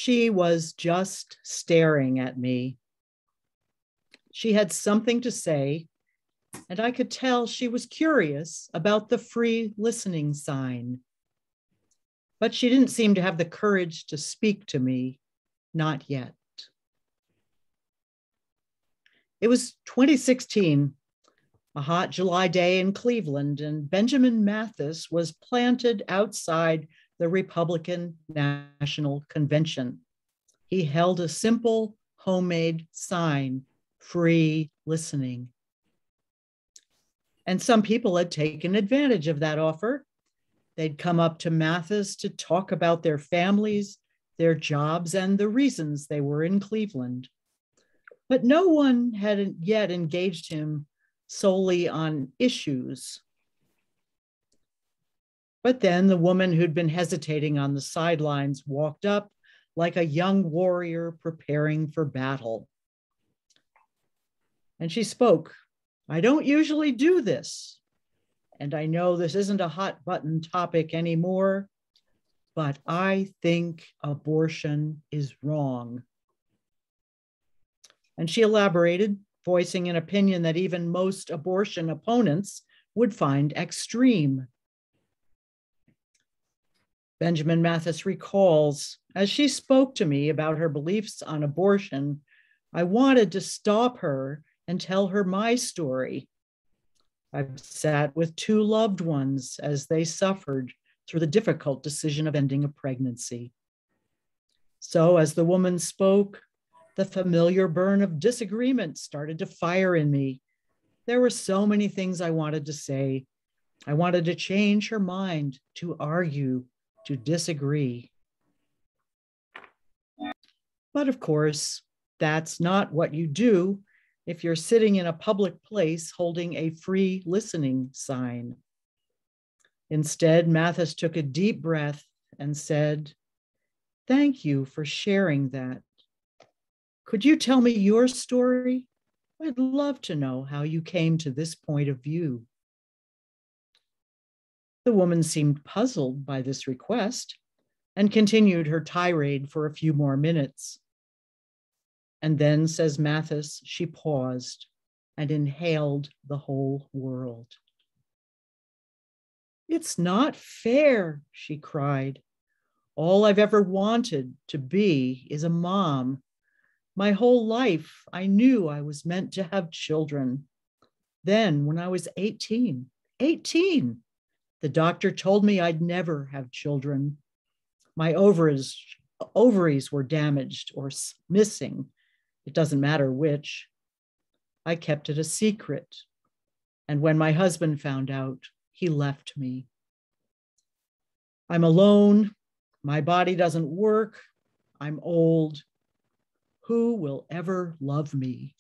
She was just staring at me. She had something to say, and I could tell she was curious about the free listening sign. But she didn't seem to have the courage to speak to me, not yet. It was 2016, a hot July day in Cleveland, and Benjamin Mathis was planted outside the Republican National Convention. He held a simple homemade sign, free listening. And some people had taken advantage of that offer. They'd come up to Mathis to talk about their families, their jobs, and the reasons they were in Cleveland. But no one had yet engaged him solely on issues. But then the woman who'd been hesitating on the sidelines walked up like a young warrior preparing for battle. And she spoke. "I don't usually do this, and I know this isn't a hot button topic anymore, but I think abortion is wrong." And she elaborated, voicing an opinion that even most abortion opponents would find extreme. Benjamin Mathis recalls, as she spoke to me about her beliefs on abortion, I wanted to stop her and tell her my story. I've sat with two loved ones as they suffered through the difficult decision of ending a pregnancy. So as the woman spoke, the familiar burn of disagreement started to fire in me. There were so many things I wanted to say. I wanted to change her mind, to argue, to disagree. But of course, that's not what you do if you're sitting in a public place holding a free listening sign. Instead, Mathis took a deep breath and said, "Thank you for sharing that. Could you tell me your story? I'd love to know how you came to this point of view." The woman seemed puzzled by this request and continued her tirade for a few more minutes. And then, says Mathis, she paused and inhaled the whole world. "It's not fair," she cried. "All I've ever wanted to be is a mom. My whole life, I knew I was meant to have children. Then, when I was 18, the doctor told me I'd never have children. My ovaries were damaged or missing. It doesn't matter which. I kept it a secret. And when my husband found out, he left me. I'm alone. My body doesn't work. I'm old. Who will ever love me?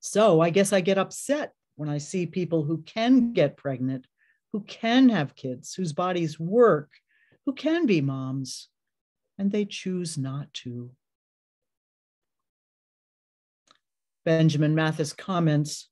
So I guess I get upset when I see people who can get pregnant, who can have kids, whose bodies work, who can be moms, and they choose not to." Benjamin Mathis comments,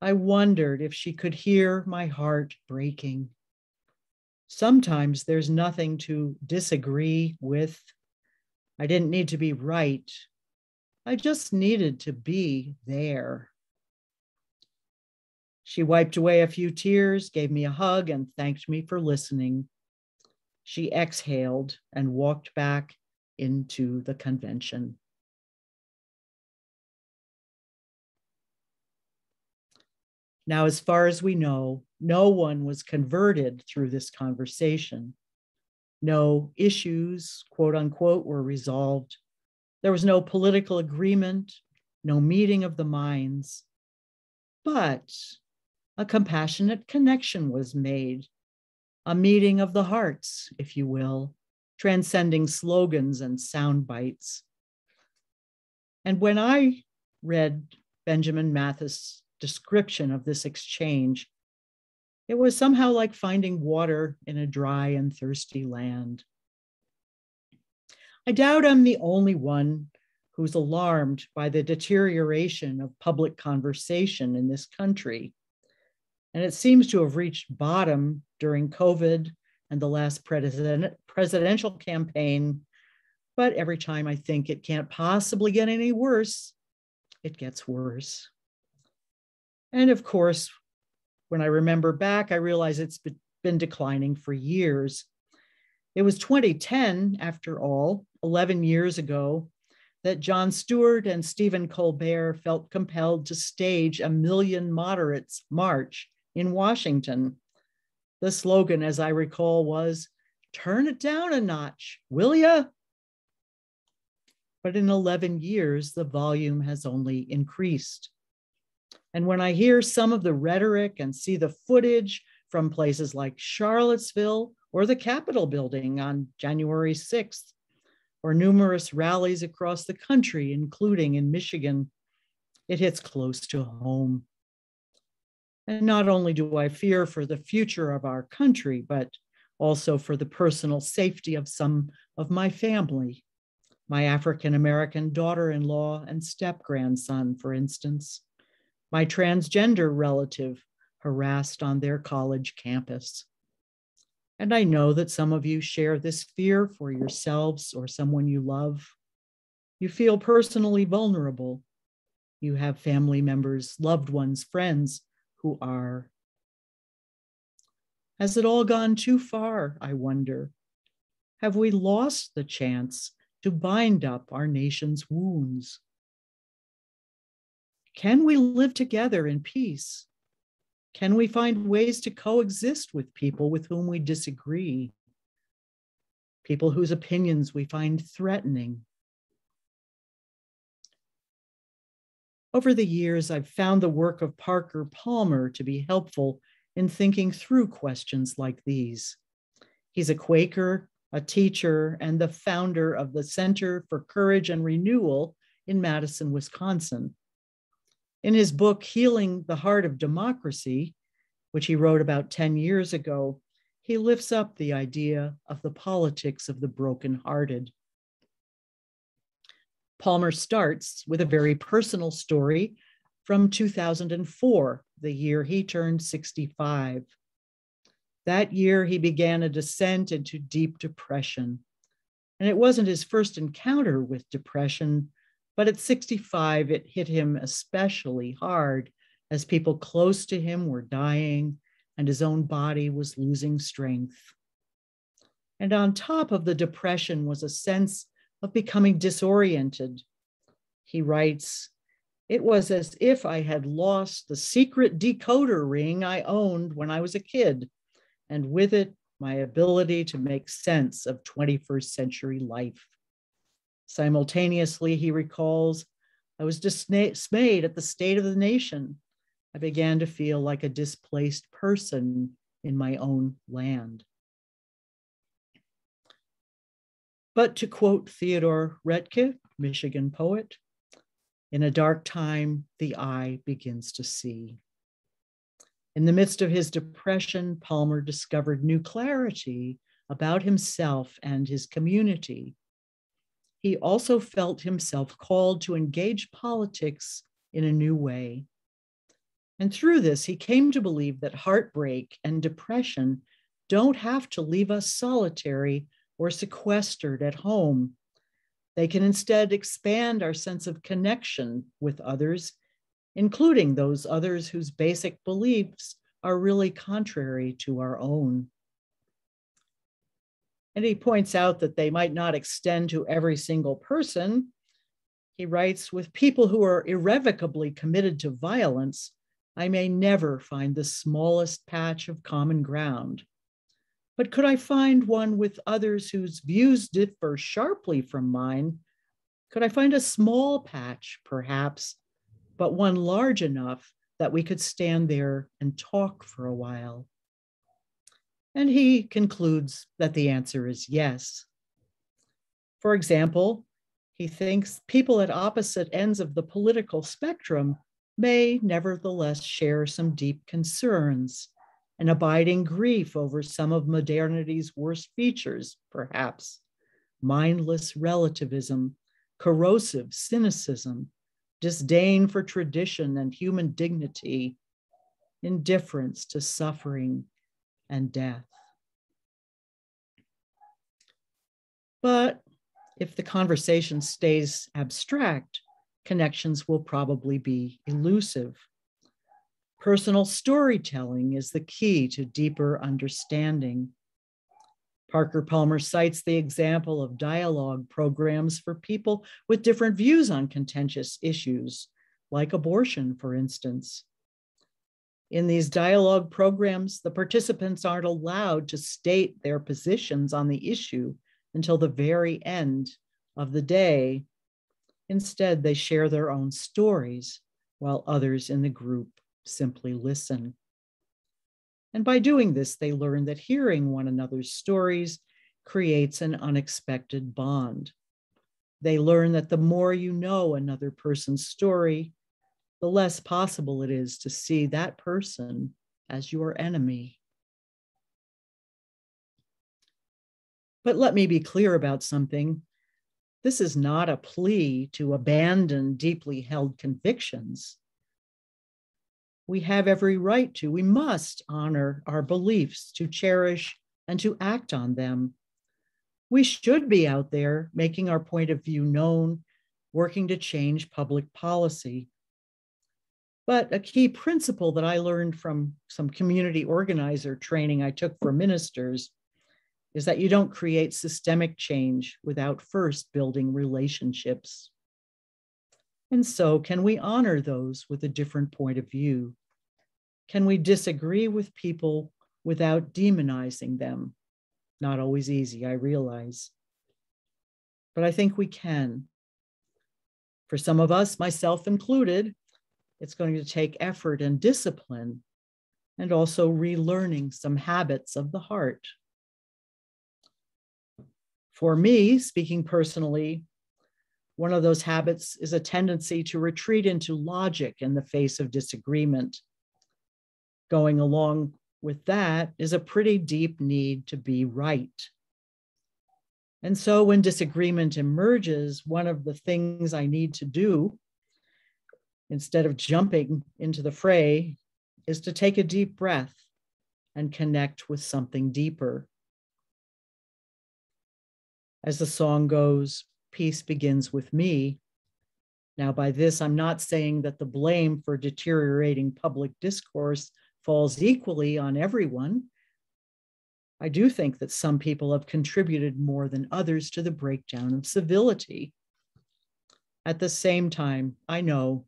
"I wondered if she could hear my heart breaking. Sometimes there's nothing to disagree with. I didn't need to be right. I just needed to be there." She wiped away a few tears, gave me a hug, and thanked me for listening. She exhaled and walked back into the convention. Now, as far as we know, no one was converted through this conversation. No issues, quote unquote, were resolved. There was no political agreement, no meeting of the minds. But a compassionate connection was made, a meeting of the hearts, if you will, transcending slogans and sound bites. And when I read Benjamin Mathis' description of this exchange, it was somehow like finding water in a dry and thirsty land. I doubt I'm the only one who's alarmed by the deterioration of public conversation in this country. And it seems to have reached bottom during COVID and the last presidential campaign, But every time I think it can't possibly get any worse, it gets worse. And of course, when I remember back, I realize it's been declining for years. It was 2010, after all, 11 years ago, that Jon Stewart and Stephen Colbert felt compelled to stage a Million Moderates march in Washington. The slogan, as I recall, was, "Turn it down a notch, will ya?" But in 11 years, the volume has only increased. And when I hear some of the rhetoric and see the footage from places like Charlottesville or the Capitol building on January 6th, or numerous rallies across the country, including in Michigan, it hits close to home. And not only do I fear for the future of our country, but also for the personal safety of some of my family, my African-American daughter-in-law and step-grandson, for instance, my transgender relative harassed on their college campus. And I know that some of you share this fear for yourselves or someone you love. You feel personally vulnerable. You have family members, loved ones, friends who are. Has it all gone too far, I wonder? Have we lost the chance to bind up our nation's wounds? Can we live together in peace? Can we find ways to coexist with people with whom we disagree? People whose opinions we find threatening? Over the years, I've found the work of Parker Palmer to be helpful in thinking through questions like these. He's a Quaker, a teacher, and the founder of the Center for Courage and Renewal in Madison, Wisconsin. In his book, Healing the Heart of Democracy, which he wrote about 10 years ago, he lifts up the idea of the politics of the brokenhearted. Palmer starts with a very personal story from 2004, the year he turned 65. That year, he began a descent into deep depression. And it wasn't his first encounter with depression, but at 65, it hit him especially hard as people close to him were dying and his own body was losing strength. And on top of the depression was a sense of becoming disoriented. He writes, "It was as if I had lost the secret decoder ring I owned when I was a kid, and with it, my ability to make sense of 21st century life." Simultaneously, he recalls, "I was dismayed at the state of the nation. I began to feel like a displaced person in my own land." But to quote Theodore Retke, Michigan poet, "In a dark time, the eye begins to see." In the midst of his depression, Palmer discovered new clarity about himself and his community. He also felt himself called to engage politics in a new way. And through this, he came to believe that heartbreak and depression don't have to leave us solitary or sequestered at home. They can instead expand our sense of connection with others, including those others whose basic beliefs are really contrary to our own. And he points out that they might not extend to every single person. He writes, "With people who are irrevocably committed to violence, I may never find the smallest patch of common ground. But could I find one with others whose views differ sharply from mine? Could I find a small patch, perhaps, but one large enough that we could stand there and talk for a while?" And he concludes that the answer is yes. For example, he thinks people at opposite ends of the political spectrum may nevertheless share some deep concerns, an abiding grief over some of modernity's worst features, perhaps: mindless relativism, corrosive cynicism, disdain for tradition and human dignity, indifference to suffering and death. But If the conversation stays abstract, connections will probably be elusive. Personal storytelling is the key to deeper understanding. Parker Palmer cites the example of dialogue programs for people with different views on contentious issues, like abortion, for instance. In these dialogue programs, the participants aren't allowed to state their positions on the issue until the very end of the day. Instead, they share their own stories while others in the group simply listen. And by doing this, they learn that hearing one another's stories creates an unexpected bond. They learn that the more you know another person's story, the less possible it is to see that person as your enemy. But let me be clear about something. This is not a plea to abandon deeply held convictions. We have every right to, we must honor our beliefs, to cherish and to act on them. We should be out there making our point of view known, working to change public policy. But a key principle that I learned from some community organizer training I took for ministers is that you don't create systemic change without first building relationships. And so, can we honor those with a different point of view? Can we disagree with people without demonizing them? Not always easy, I realize. But I think we can. For some of us, myself included, it's going to take effort and discipline, and also relearning some habits of the heart. For me, speaking personally, one of those habits is a tendency to retreat into logic in the face of disagreement. Going along with that is a pretty deep need to be right. And so when disagreement emerges, one of the things I need to do, instead of jumping into the fray, is to take a deep breath and connect with something deeper. As the song goes, peace begins with me. Now, by this, I'm not saying that the blame for deteriorating public discourse falls equally on everyone. I do think that some people have contributed more than others to the breakdown of civility. At the same time, I know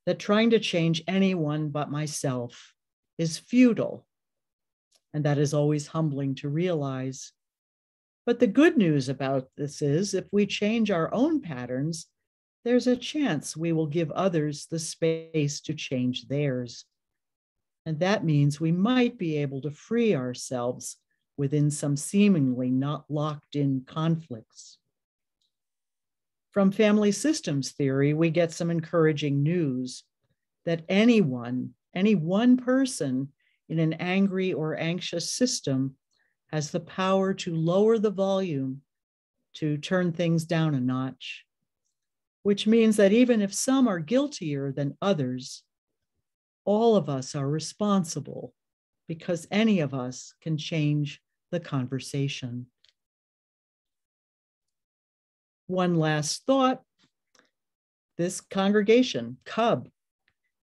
that trying to change anyone but myself is futile, and that is always humbling to realize. But the good news about this is if we change our own patterns, there's a chance we will give others the space to change theirs. And that means we might be able to free ourselves within some seemingly not locked in conflicts. From family systems theory, we get some encouraging news that any one person in an angry or anxious system has the power to lower the volume, to turn things down a notch, which means that even if some are guiltier than others, all of us are responsible because any of us can change the conversation. One last thought. This congregation, Cub,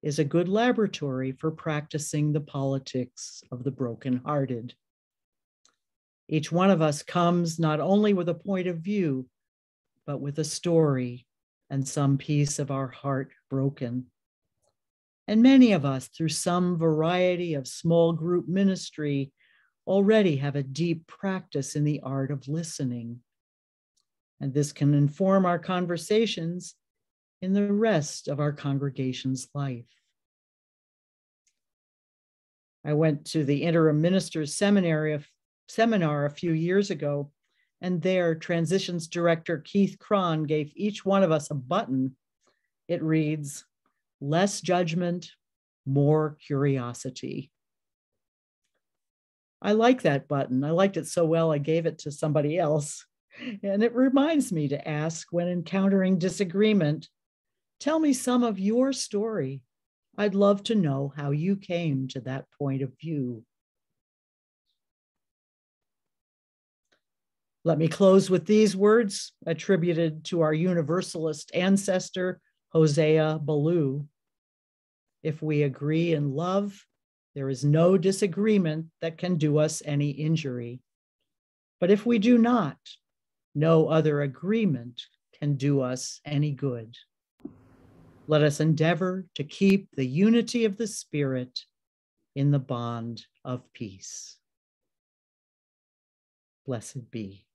is a good laboratory for practicing the politics of the brokenhearted. Each one of us comes not only with a point of view, but with a story and some piece of our heart broken. And many of us, through some variety of small group ministry, already have a deep practice in the art of listening. And this can inform our conversations in the rest of our congregation's life. I went to the interim minister's seminar a few years ago, and there transitions director Keith Cron gave each one of us a button. It reads, "Less judgment, more curiosity." I like that button. I liked it so well, I gave it to somebody else. And it reminds me to ask when encountering disagreement, tell me some of your story. I'd love to know how you came to that point of view. Let me close with these words attributed to our Universalist ancestor, Hosea Ballou. If we agree in love, there is no disagreement that can do us any injury. But if we do not, no other agreement can do us any good. Let us endeavor to keep the unity of the Spirit in the bond of peace. Blessed be.